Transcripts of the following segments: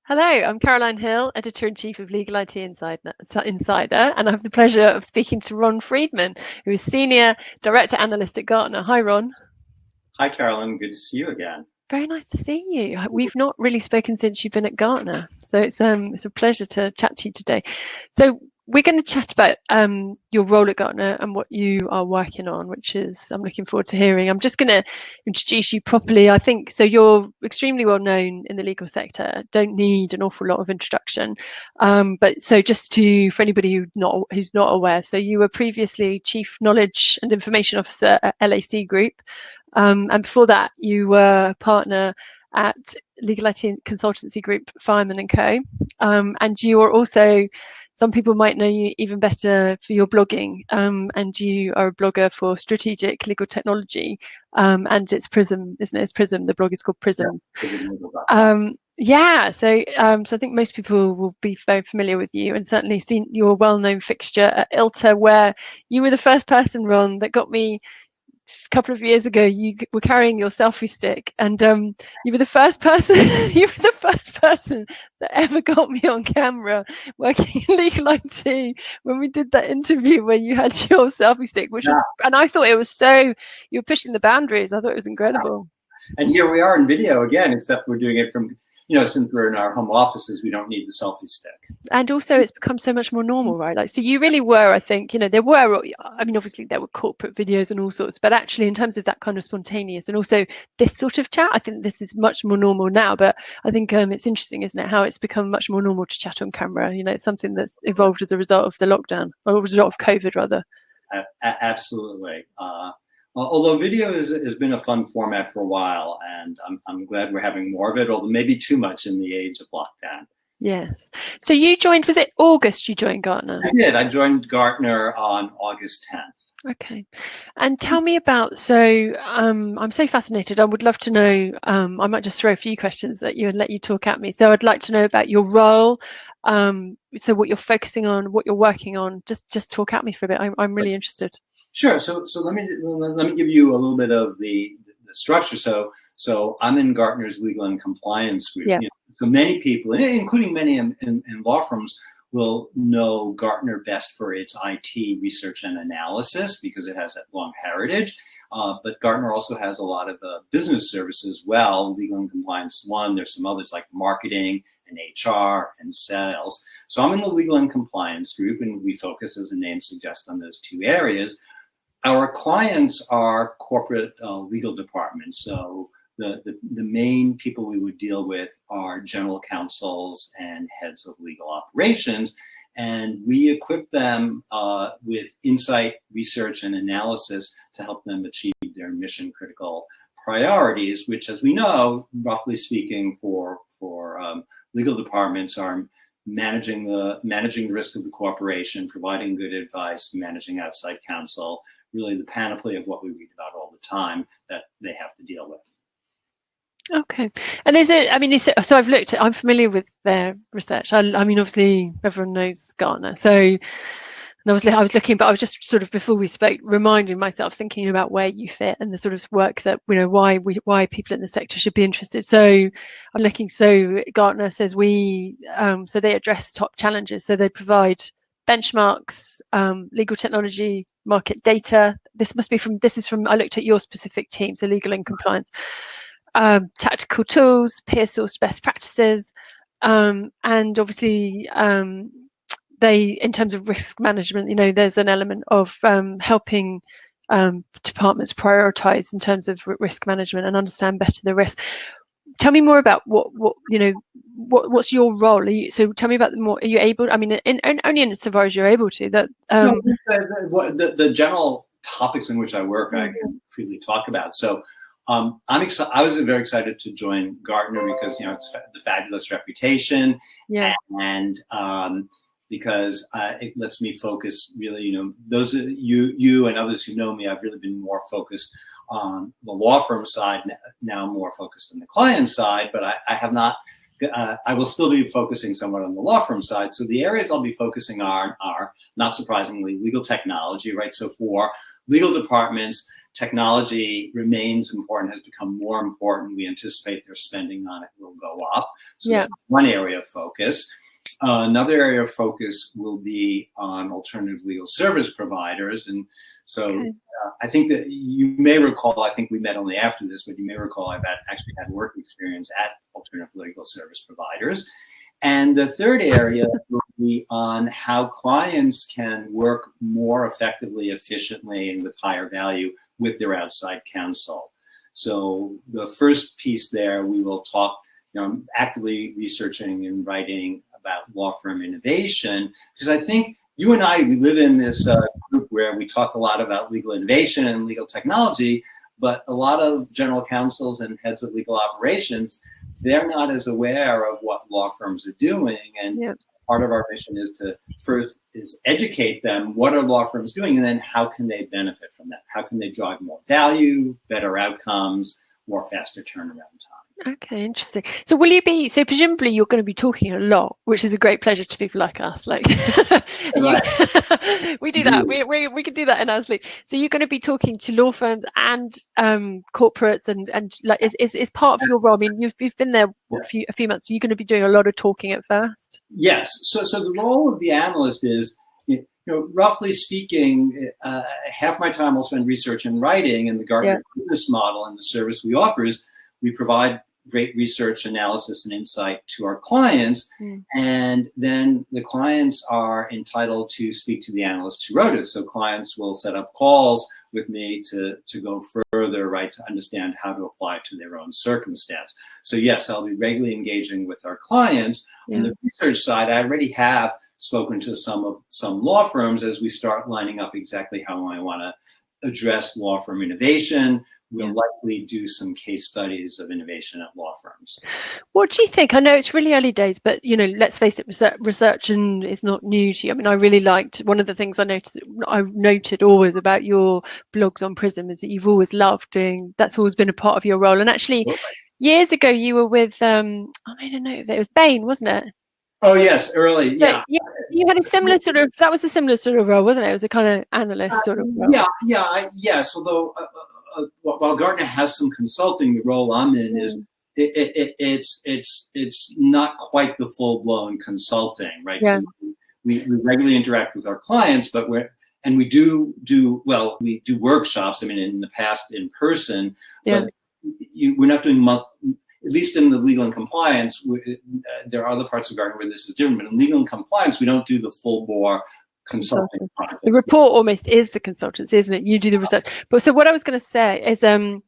Hello, I'm Caroline Hill, Editor-in-Chief of Legal IT Insider, and I have the pleasure of speaking to Ron Friedmann, who is Senior Director Analyst at Gartner. Hi, Ron. Hi, Carolyn. Good to see you again. Very nice to see you. We've not really spoken since you've been at Gartner, so it's a pleasure to chat to you today. So we're going to chat about your role at Gartner and what you are working on, which is I'm looking forward to hearing. I'm just going to introduce you properly. I think so. You're extremely well known in the legal sector. Don't need an awful lot of introduction, but so just for anybody who's not aware, so you were previously Chief Knowledge and Information Officer at LAC Group. And before that, you were a partner at legal IT consultancy group Friedmann and Co. And you are also, some people might know you even better for your blogging. And you are a blogger for strategic legal technology. And it's Prism, isn't it? It's Prism. The blog is called Prism. Yeah, so I think most people will be very familiar with you and certainly seen your well-known fixture at ILTA, where you were the first person, Ron, that got me. A couple of years ago, you were carrying your selfie stick, and you were the first person. You were the first person that ever got me on camera working in legal IT when we did that interview where you had your selfie stick, which was, and I thought it was so. You were pushing the boundaries. I thought it was incredible. And here we are in video again, except we're doing it from, since we're in our home offices, we don't need the selfie stick. And also it's become so much more normal, right? Like, so you really were, I think, there were, obviously there were corporate videos and all sorts, but actually in terms of that kind of spontaneous and also this sort of chat, I think this is much more normal now. But I think it's interesting, isn't it, how it's become much more normal to chat on camera. It's something that's evolved as a result of the lockdown, or as a result of COVID, rather. Absolutely. Although video has been a fun format for a while, and I'm glad we're having more of it, although maybe too much in the age of lockdown. Yes. So you joined, was it August you joined Gartner? I did. I joined Gartner on August 10th. Okay. And tell me about, so I'm so fascinated. I would love to know, I might just throw a few questions at you and let you talk at me. So I'd like to know about your role. So what you're focusing on, what you're working on, just talk at me for a bit. I'm really interested. Sure. So let me give you a little bit of the structure. So I'm in Gartner's Legal and Compliance Group. Yeah. So many people, including many in law firms, will know Gartner best for its IT research and analysis because it has that long heritage. But Gartner also has a lot of business services as well. Legal and Compliance one. There's some others like marketing and HR and sales. So I'm in the Legal and Compliance Group, and we focus, as the name suggests, on those two areas. Our clients are corporate legal departments. So the main people we would deal with are general counsels and heads of legal operations. And we equip them with insight, research, and analysis to help them achieve their mission critical priorities, which, as we know, roughly speaking, for legal departments are managing the risk of the corporation, providing good advice, managing outside counsel, really the panoply of what we read about all the time that they have to deal with. Okay. And is it, so I've looked at, I'm familiar with their research. I mean, obviously everyone knows Gartner. So, and I was looking, but I was just sort of, before we spoke, reminding myself, thinking about where you fit and the sort of work that, why people in the sector should be interested. So I'm looking, so Gartner says so they address top challenges. So they provide benchmarks, legal technology, market data. This is from, I looked at your specific team, so legal and compliance, tactical tools, peer-sourced best practices, and obviously they, in terms of risk management, there's an element of helping departments prioritize in terms of risk management and understand better the risk. Tell me more about what's your role? So tell me about are you able? I mean, only insofar as you're able to. That the general topics in which I work, I can freely talk about. So I was very excited to join Gartner because it's the fabulous reputation, and because it lets me focus really. Those of you and others who know me, I've really been more focused on the law firm side, now more focused on the client side, but I have not, I will still be focusing somewhat on the law firm side. So the areas I'll be focusing on are, not surprisingly, legal technology, right? So for legal departments, technology remains important, has become more important. We anticipate their spending on it will go up. So that's one area of focus. Another area of focus will be on alternative legal service providers. And so I think that you may recall, I think we met only after this, but you may recall I've actually had work experience at alternative legal service providers. And the third area will be on how clients can work more effectively, efficiently, and with higher value with their outside counsel. So the first piece there, we will talk, I'm actively researching and writing about law firm innovation, because I think you and I, we live in this group where we talk a lot about legal innovation and legal technology, but a lot of general counsels and heads of legal operations, they're not as aware of what law firms are doing. And part of our mission is to first is educate them. What are law firms doing? And then how can they benefit from that? How can they drive more value, better outcomes, more faster turnaround time? Okay, interesting. So will you be, so presumably you're going to be talking a lot, which is a great pleasure to people like us. Like we do that. We can do that in our sleep. So you're going to be talking to law firms and corporates and like is part of your role. I mean, you've been there a few months. So you're going to be doing a lot of talking at first. Yes. So the role of the analyst is, roughly speaking, half my time I'll spend research and writing, and the Gartner business model and the service we offer is we provide great research, analysis, and insight to our clients. And then the clients are entitled to speak to the analysts who wrote it. So clients will set up calls with me to go further, right, to understand how to apply it to their own circumstance. So yes, I'll be regularly engaging with our clients. On the research side, I already have spoken to some law firms as we start lining up exactly how I want to address law firm innovation. We'll likely do some case studies of innovation at law firms. What do you think? I know it's really early days, but let's face it, research is not new to you. I mean, I really liked one of the things I noted always about your blogs on Prism is that you've always loved doing. That's always been a part of your role. And actually, years ago, you were with I made a note of it. It was Bain, wasn't it? Oh yes, early, yeah. You had a similar sort of. That was a similar sort of role, wasn't it? It was a kind of analyst sort of role. Yes. Although while Gartner has some consulting, the role I'm in is it's not quite the full blown consulting, right? So we regularly interact with our clients, but we do workshops. I mean, in the past in person, but we're not doing at least in the legal and compliance. There are other parts of Gartner where this is different, but in legal and compliance, we don't do the full bore consulting. The report almost is the consultants, isn't it? You do the research. But so what I was going to say is, given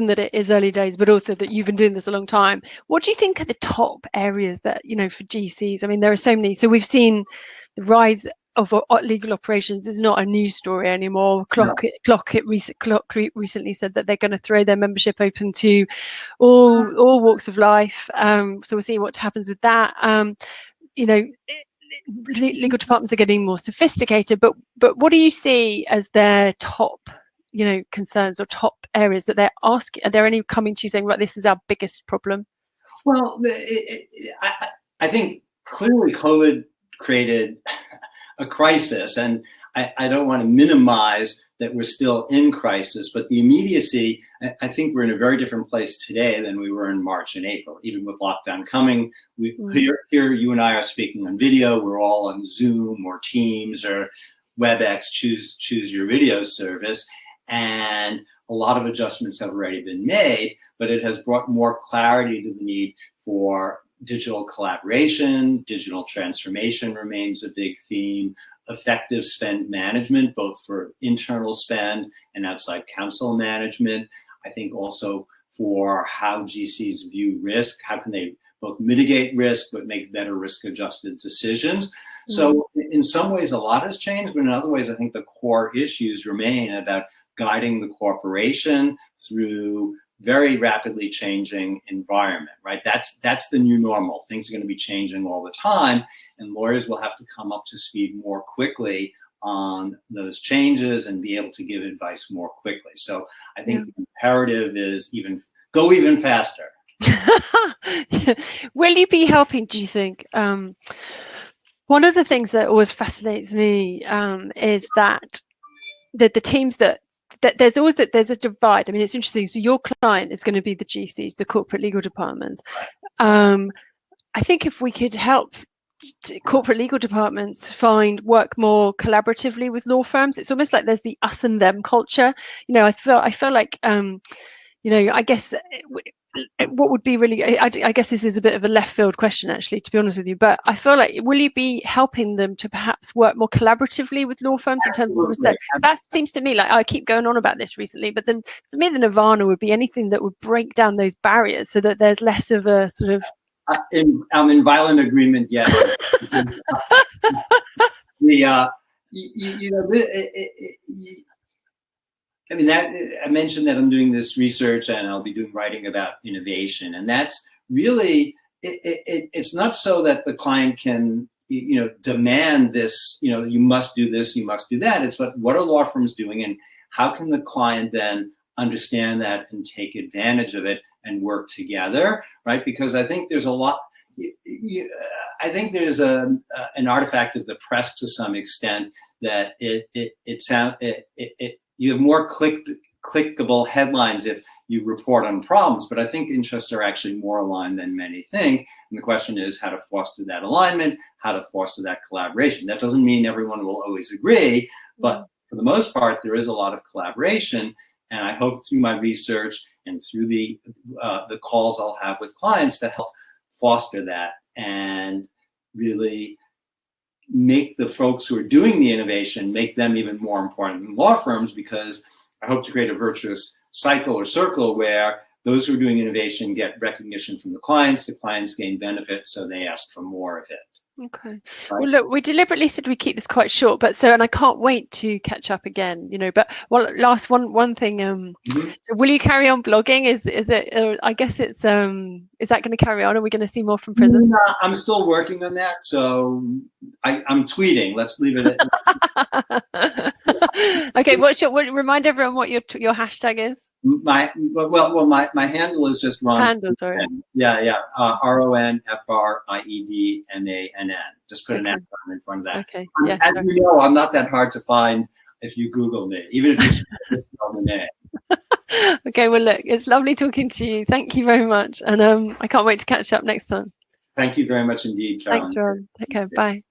that it is early days, but also that you've been doing this a long time, what do you think are the top areas that for GCs? I mean, there are so many. So we've seen the rise of legal operations is not a news story anymore. Clock recently said that they're going to throw their membership open to all walks of life. So we'll see what happens with that. Legal departments are getting more sophisticated, but what do you see as their top concerns or top areas that they're asking? Are there any coming to you saying, right, this is our biggest problem? Well, I think clearly COVID created a crisis, and I don't want to minimize that we're still in crisis, but the immediacy, I think we're in a very different place today than we were in March and April. Even with lockdown coming, here you and I are speaking on video. We're all on Zoom or Teams or WebEx, choose your video service. And a lot of adjustments have already been made, but it has brought more clarity to the need for digital collaboration. Digital transformation remains a big theme. Effective spend management, both for internal spend and outside counsel management. I think also for how GCs view risk, how can they both mitigate risk but make better risk-adjusted decisions. So in some ways, a lot has changed, but in other ways, I think the core issues remain about guiding the corporation through very rapidly changing environment, right? That's the new normal. Things are going to be changing all the time, and lawyers will have to come up to speed more quickly on those changes and be able to give advice more quickly. So I think the imperative is go even faster. Will you be helping, do you think? One of the things that always fascinates me is that the teams that there's always there's a divide. I mean, it's interesting. So your client is going to be the GCs, the corporate legal departments. I think if we could help corporate legal departments work more collaboratively with law firms, it's almost like there's the us and them culture. I feel like I guess what would be really, I guess this is a bit of a left field question, actually, to be honest with you, but I feel like, will you be helping them to perhaps work more collaboratively with law firms in terms of research? That seems to me like, I keep going on about this recently, but then for me, the nirvana would be anything that would break down those barriers so that there's less of a sort of... I'm in violent agreement, yes. I mean, I mentioned that I'm doing this research and I'll be doing writing about innovation, and that's really it's not so that the client can demand this, you must do this, you must do that. It's what are law firms doing, and how can the client then understand that and take advantage of it and work together, right? Because I think there's a lot. I think there's an artifact of the press to some extent that you have more clickable headlines if you report on problems, but I think interests are actually more aligned than many think. And the question is how to foster that alignment, how to foster that collaboration. That doesn't mean everyone will always agree, but for the most part, there is a lot of collaboration. And I hope through my research and through the calls I'll have with clients to help foster that and really make the folks who are doing the innovation, make them even more important than law firms, because I hope to create a virtuous cycle or circle where those who are doing innovation get recognition from the clients gain benefit, so they ask for more of it. Okay. Right. Well, look, we deliberately said we keep this quite short, but and I can't wait to catch up again, but last one thing, so will you carry on blogging? Is it, I guess it's, is that going to carry on? Are we going to see more from prison? No, I'm still working on that. So I'm tweeting. Let's leave it at Okay. Remind everyone what your hashtag is. My handle is just Ron. Handle, sorry. Yeah. RONFRIEDMANN. Just put an F in front of that. Okay. Yes. As you know, I'm not that hard to find if you Google me, even if you spell the name. Okay. Well, look, it's lovely talking to you. Thank you very much, and I can't wait to catch up next time. Thank you very much indeed, Caroline. Thanks, Ron. Take care. Bye.